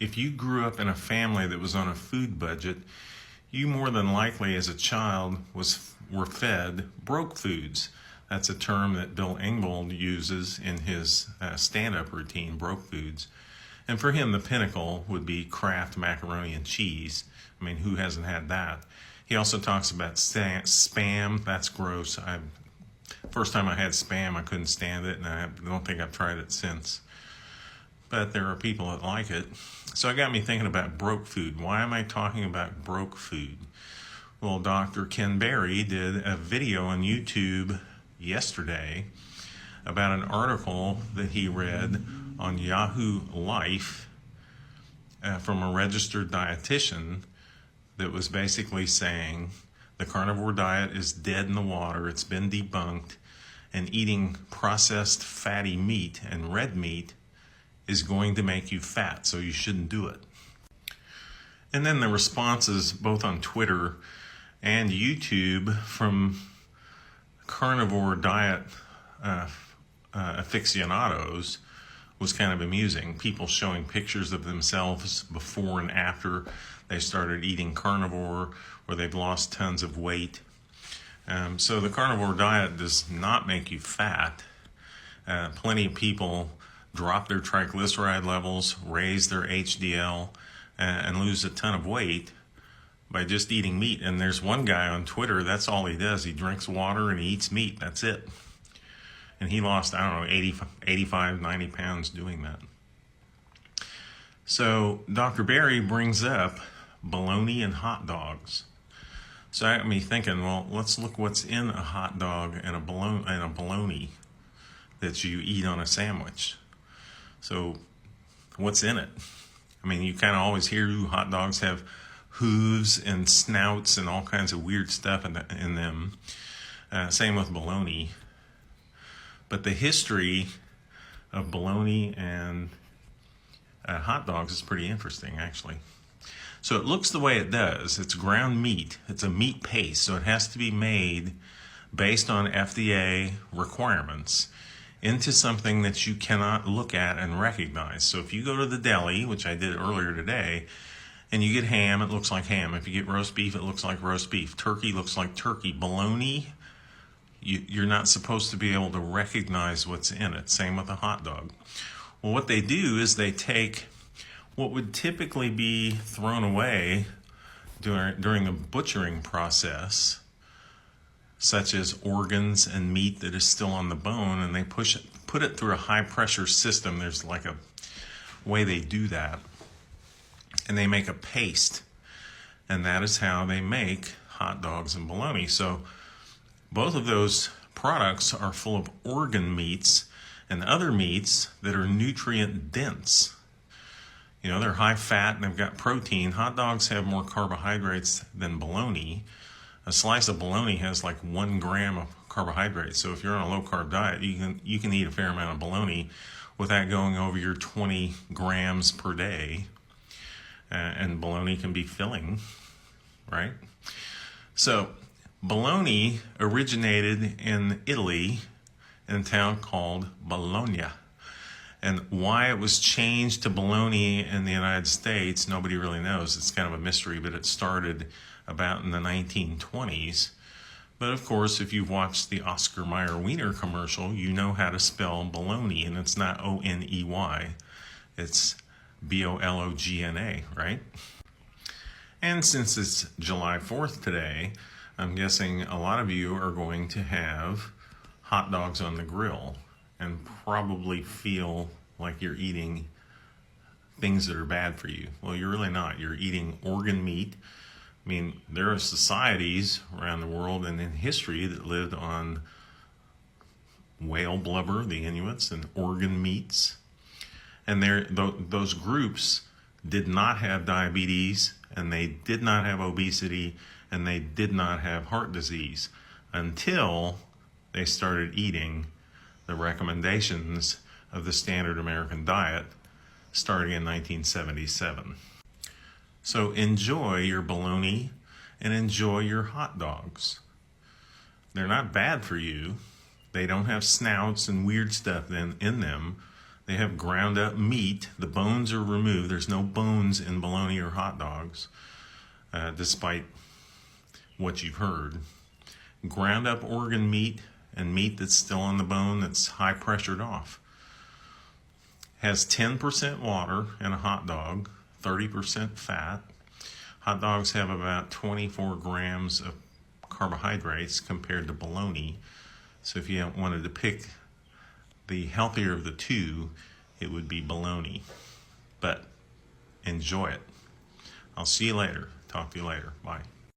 if you grew up in a family that was on a food budget, you more than likely as a child were fed broke foods. That's a term that Bill Engvall uses in his stand-up routine, broke foods. And for him, the pinnacle would be Kraft macaroni and cheese. I mean, who hasn't had that? He also talks about Spam. That's gross. First time I had Spam, I couldn't stand it, and I don't think I've tried it since. But there are people that like it. So it got me thinking about broke food. Why am I talking about broke food? Well, Dr. Ken Berry did a video on YouTube yesterday about an article that he read on Yahoo Life from a registered dietitian that was basically saying the carnivore diet is dead in the water, it's been debunked, and eating processed fatty meat and red meat is going to make you fat, so you shouldn't do it. And then the responses both on Twitter and YouTube from carnivore diet aficionados was kind of amusing. People showing pictures of themselves before and after they started eating carnivore, or they've lost tons of weight. So the carnivore diet does not make you fat. Plenty of people drop their triglyceride levels, raise their HDL, and lose a ton of weight by just eating meat. And there's one guy on Twitter, that's all he does. He drinks water and he eats meat. That's it. And he lost, 85, 90 pounds doing that. So Dr. Berry brings up bologna and hot dogs. So that got me thinking, well, let's look what's in a hot dog and a bologna that you eat on a sandwich. So what's in it? I mean, you kind of always hear hot dogs have hooves and snouts and all kinds of weird stuff in them. Same with bologna. But the history of bologna and hot dogs is pretty interesting, actually. So it looks the way it does. It's ground meat. It's a meat paste, so it has to be made based on FDA requirements into something that you cannot look at and recognize. So if you go to the deli, which I did earlier today, and you get ham, it looks like ham. If you get roast beef, it looks like roast beef. Turkey looks like turkey. Bologna, you're not supposed to be able to recognize what's in it. Same with a hot dog. Well, what they do is they take what would typically be thrown away during the butchering process, such as organs and meat that is still on the bone, and they put it through a high pressure system. There's like a way they do that, and they make a paste, and that is how they make hot dogs and bologna. So both of those products are full of organ meats and other meats that are nutrient dense. You know, they're high fat and they've got protein. Hot dogs have more carbohydrates than bologna. A slice of bologna has like 1 gram of carbohydrates. So if you're on a low carb diet, you can eat a fair amount of bologna without going over your 20 grams per day. And bologna can be filling, right? So bologna originated in Italy in a town called Bologna. And why it was changed to bologna in the United States, nobody really knows. It's kind of a mystery, but it started about in the 1920s. But of course, if you've watched the Oscar Mayer Wiener commercial, you know how to spell bologna, and it's not O-N-E-Y. It's B-O-L-O-G-N-A, right? And since it's July 4th today, I'm guessing a lot of you are going to have hot dogs on the grill and probably feel like you're eating things that are bad for you. Well, you're really not. You're eating organ meat. I mean, there are societies around the world and in history that lived on whale blubber, the Inuits, and organ meats. And those groups did not have diabetes, and they did not have obesity, and they did not have heart disease until they started eating the recommendations of the standard American diet starting in 1977. So enjoy your bologna and enjoy your hot dogs. They're not bad for you. They don't have snouts and weird stuff in them. They have ground up meat. The bones are removed. There's no bones in bologna or hot dogs, despite what you've heard. Ground up organ meat and meat that's still on the bone that's high pressured off. Has 10% water in a hot dog, 30% fat. Hot dogs have about 24 grams of carbohydrates compared to bologna. So if you wanted to pick the healthier of the two, it would be bologna. But enjoy it. I'll see you later. Talk to you later. Bye.